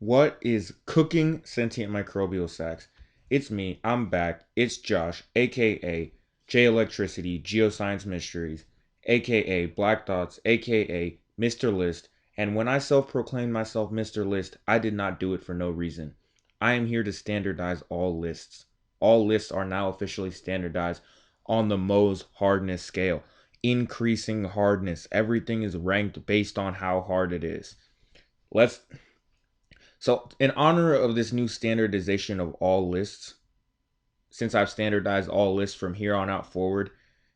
What is cooking sentient microbial sacs? It's me. I'm back. It's Josh, aka J Electricity Geoscience Mysteries, aka Black Dots, aka Mr. List. And when I self proclaimed myself Mr. List, I did not do it for no reason. I am here to standardize all lists. All lists are now officially standardized on the Mohs hardness scale. Increasing hardness. Everything is ranked based on how hard it is. Let's so, in honor of this new standardization of all lists, since I've standardized all lists from here on out forward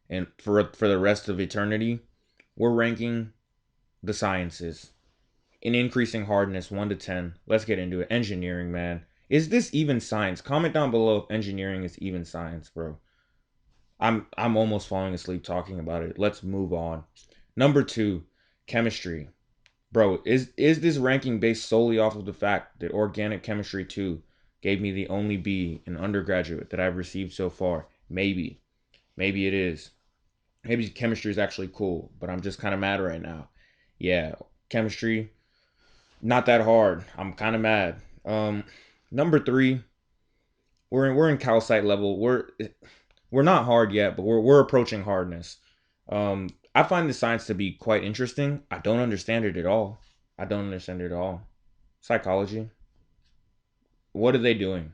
and for the rest of eternity, we're ranking the sciences in increasing hardness 1 to 10. Let's get into it. Engineering, man. Is this even science? Comment down below if engineering is even science, bro. I'm almost falling asleep talking about it. Let's move on. Number 2, chemistry. Bro, is this ranking based solely off of the fact that organic chemistry 2 gave me the only B in undergraduate that I've received so far? Maybe. Maybe it is. Maybe chemistry is actually cool, but I'm just kind of mad right now. Yeah, chemistry, not that hard. I'm kind of mad. Number 3, we're in calcite level. We're not hard yet, but we're approaching hardness. I find the science to be quite interesting. I don't understand it at all. I don't understand it at all. Psychology. What are they doing?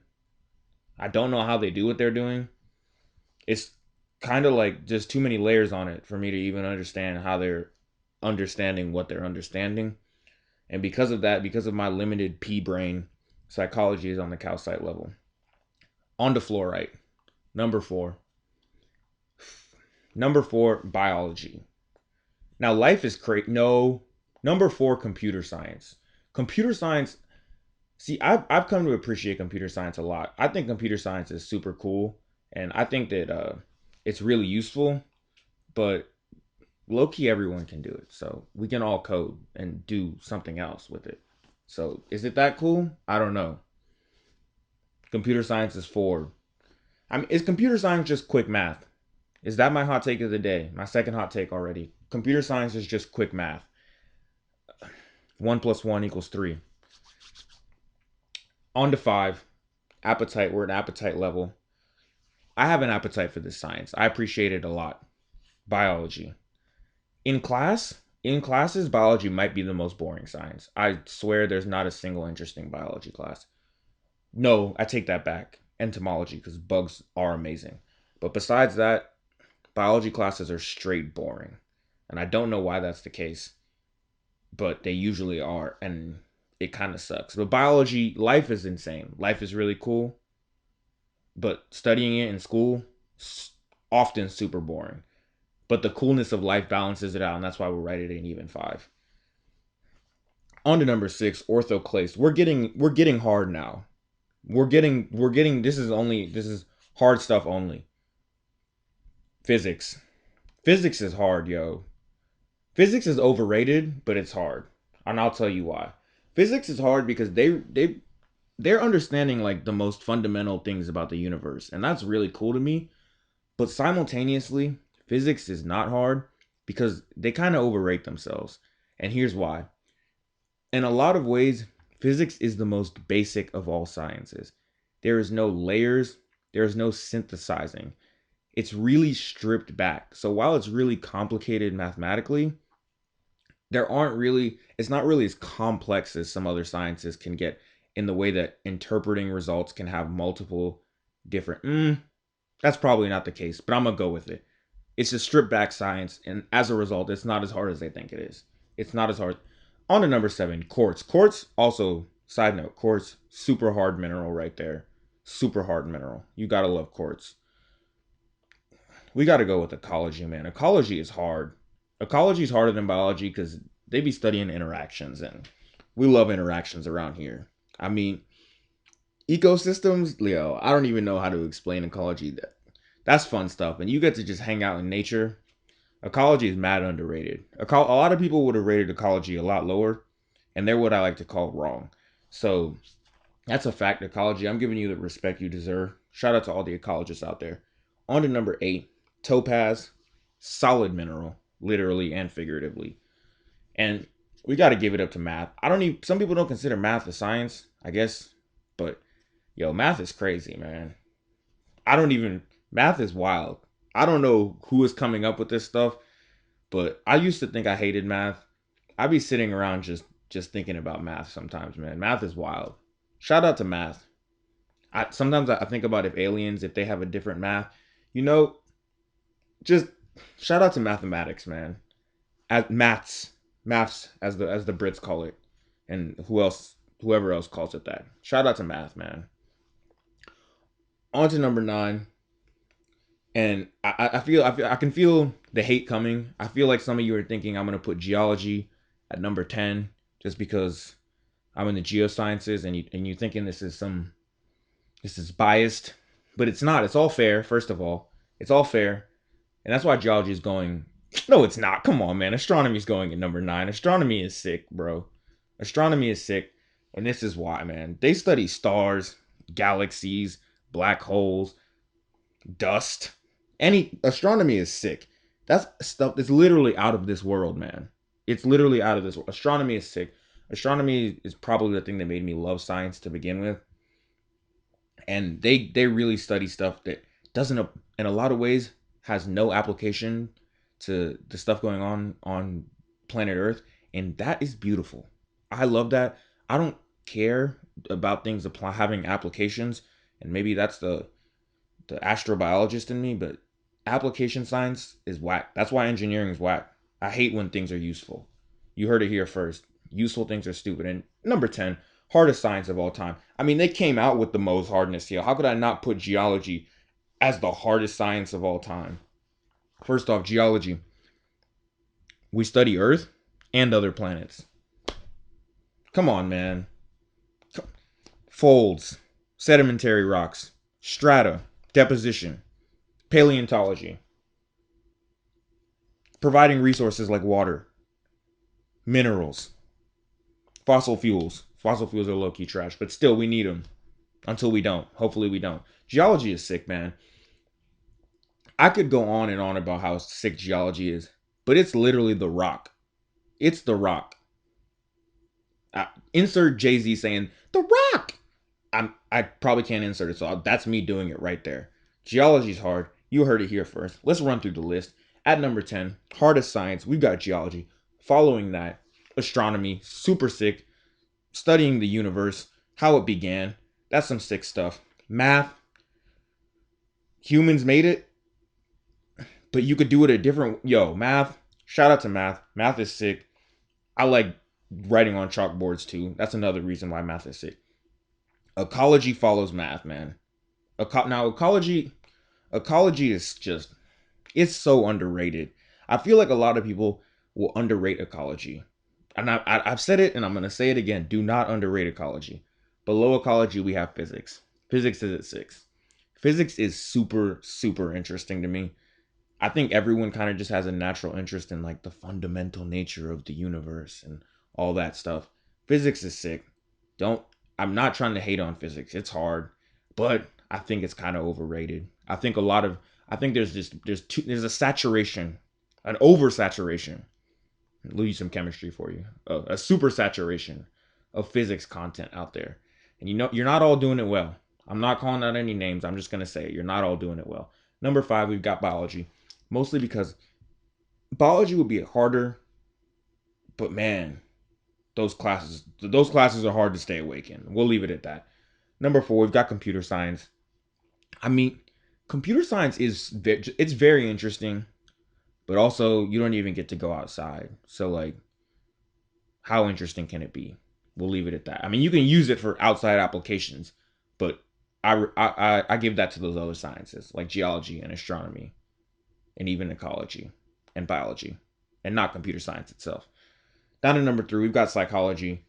I don't know how they do what they're doing. It's kind of like just too many layers on it for me to even understand how they're understanding what they're understanding. And because of that, because of my limited P brain, psychology is on the calcite level. On to fluorite. Number 4. Number 4, biology. Now, life is crazy. No. Number 4, computer science. Computer science. See, I've come to appreciate computer science a lot. I think computer science is super cool, and I think that it's really useful. But low key, everyone can do it. So we can all code and do something else with it. So is it that cool? I don't know. Computer science is 4. I mean, is computer science just quick math? Is that my hot take of the day? My second hot take already. Computer science is just quick math. 1 plus 1 equals 3. On to 5. Appetite. We're at appetite level. I have an appetite for this science. I appreciate it a lot. Biology. In classes, biology might be the most boring science. I swear there's not a single interesting biology class. No, I take that back. Entomology, because bugs are amazing. But besides that, biology classes are straight boring. And I don't know why that's the case, but they usually are. And it kind of sucks. But biology, life is insane. Life is really cool. But studying it in school, often super boring. But the coolness of life balances it out, and that's why we're right at an even 5. On to number 6, orthoclase. We're getting hard now. We're getting this is hard stuff only. Physics. Physics is hard, yo. Physics is overrated, but it's hard. And I'll tell you why. Physics is hard because they're understanding like the most fundamental things about the universe, and that's really cool to me. But simultaneously, physics is not hard because they kind of overrate themselves. And here's why. In a lot of ways, physics is the most basic of all sciences. There is no layers, there is no synthesizing. It's really stripped back. So while it's really complicated mathematically, it's not really as complex as some other sciences can get in the way that interpreting results can have multiple different. That's probably not the case, but I'm going to go with it. It's a stripped back science, and as a result, it's not as hard as they think it is. It's not as hard. On to number 7, quartz. Quartz, also, side note, quartz, super hard mineral right there. Super hard mineral. You gotta love quartz. We gotta go with ecology, man. Ecology is hard. Ecology is harder than biology because they be studying interactions, and we love interactions around here. I mean, ecosystems, Leo, I don't even know how to explain ecology. That's fun stuff, and you get to just hang out in nature. Ecology is mad underrated. A lot of people would have rated ecology a lot lower, and they're what I like to call wrong. So that's a fact, ecology. I'm giving you the respect you deserve. Shout out to all the ecologists out there. On to number 8, topaz, solid mineral, literally and figuratively. And We got to give it up to math. I don't even, some people don't consider math a science, I guess, but yo, math is crazy, man. I don't even, math is wild. I don't know who is coming up with this stuff, but I used to think I hated math. I'd be sitting around just thinking about math sometimes, man. Math is wild. Shout out to math. Sometimes I think about if aliens, if they have a different math, you know, just shout out to mathematics, man. At maths as the Brits call it, and whoever else calls it that. Shout out to math, man. On to number 9, and I can feel the hate coming. I feel like some of you are thinking I'm gonna put geology at number 10 just because I'm in the geosciences, and you thinking this is biased, but it's not. It's all fair. First of all, it's all fair, and that's why geology is going. No, it's not. Come on, man. Astronomy is going at number 9. Astronomy is sick, bro. Astronomy is sick, and this is why, man. They study stars, galaxies, black holes, dust. Any astronomy is sick. That's stuff that's literally out of this world, man. It's literally out of this world. Astronomy is sick. Astronomy is probably the thing that made me love science to begin with, and they really study stuff that doesn't in a lot of ways has no application to the stuff going on planet Earth, and that is beautiful. I love that. I don't care about things having applications, and maybe that's the astrobiologist in me, but application science is whack. That's why engineering is whack. I hate when things are useful. You heard it here first. Useful things are stupid. And number 10, hardest science of all time. I mean, they came out with the most hardness here. How could I not put geology as the hardest science of all time? First off, geology. We study Earth and other planets. Come on, man. Folds, sedimentary rocks, strata, deposition, paleontology, providing resources like water, minerals, fossil fuels. Fossil fuels are low key trash, but still, we need them until we don't. Hopefully, we don't. Geology is sick, man. I could go on and on about how sick geology is, but it's literally the rock. It's the rock. Insert Jay-Z saying, The Rock! I probably can't insert it, so that's me doing it right there. Geology's hard. You heard it here first. Let's run through the list. At number 10, hardest science, we've got geology. Following that, astronomy, super sick. Studying the universe, how it began. That's some sick stuff. Math, humans made it, but you could do it a different. Yo, math. Shout out to math. Math is sick. I like writing on chalkboards too. That's another reason why math is sick. Ecology follows math, man. Now ecology is just it's so underrated. I feel like a lot of people will underrate ecology, and I've said it, and I'm gonna say it again. Do not underrate ecology. Below ecology, we have physics. Physics is at 6. Physics is super interesting to me. I think everyone kind of just has a natural interest in like the fundamental nature of the universe and all that stuff. Physics is sick. Don't I'm not trying to hate on physics. It's hard, but I think it's kind of overrated. I think there's a saturation, an oversaturation. I'll use some chemistry for you. A super saturation of physics content out there. And you know you're not all doing it well. I'm not calling out any names. I'm just going to say it. You're not all doing it well. Number 5, we've got biology. Mostly because biology would be harder, but man, those classes are hard to stay awake in. We'll leave it at that. Number 4, we've got computer science. I mean, computer science it's very interesting, but also you don't even get to go outside. So like, how interesting can it be? We'll leave it at that. I mean, you can use it for outside applications, but I give that to those other sciences like geology and astronomy and even ecology and biology and not computer science itself. Down to number 3, we've got psychology.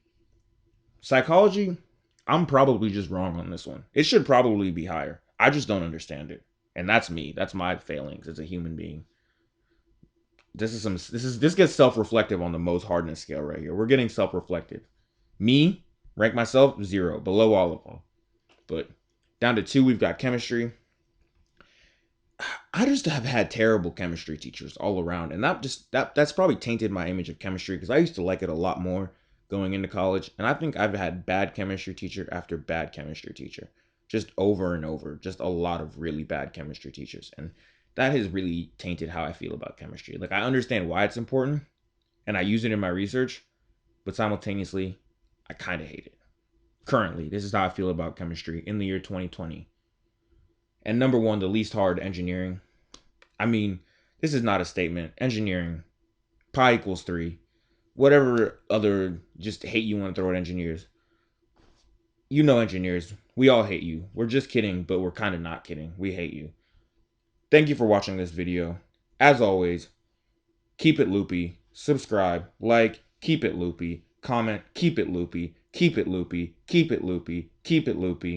Psychology, I'm probably just wrong on this one. It should probably be higher. I just don't understand it. And that's me. That's my failings as a human being. This gets self-reflective on the most hardness scale right here. We're getting self-reflective. Me, rank myself 0, below all of them. But down to 2, we've got chemistry. I just have had terrible chemistry teachers all around, and that's probably tainted my image of chemistry because I used to like it a lot more going into college, and I think I've had bad chemistry teacher after bad chemistry teacher, just over and over, just a lot of really bad chemistry teachers, and that has really tainted how I feel about chemistry. Like I understand why it's important, and I use it in my research, but simultaneously, I kind of hate it. Currently, this is how I feel about chemistry in the year 2020. And number one, the least hard engineering. I mean, this is not a statement. Engineering, pi equals 3. Whatever other just hate you want to throw at engineers. You know engineers. We all hate you. We're just kidding, but we're kind of not kidding. We hate you. Thank you for watching this video. As always, keep it loopy. Subscribe, like, keep it loopy. Comment, keep it loopy. Keep it loopy. Keep it loopy. Keep it loopy.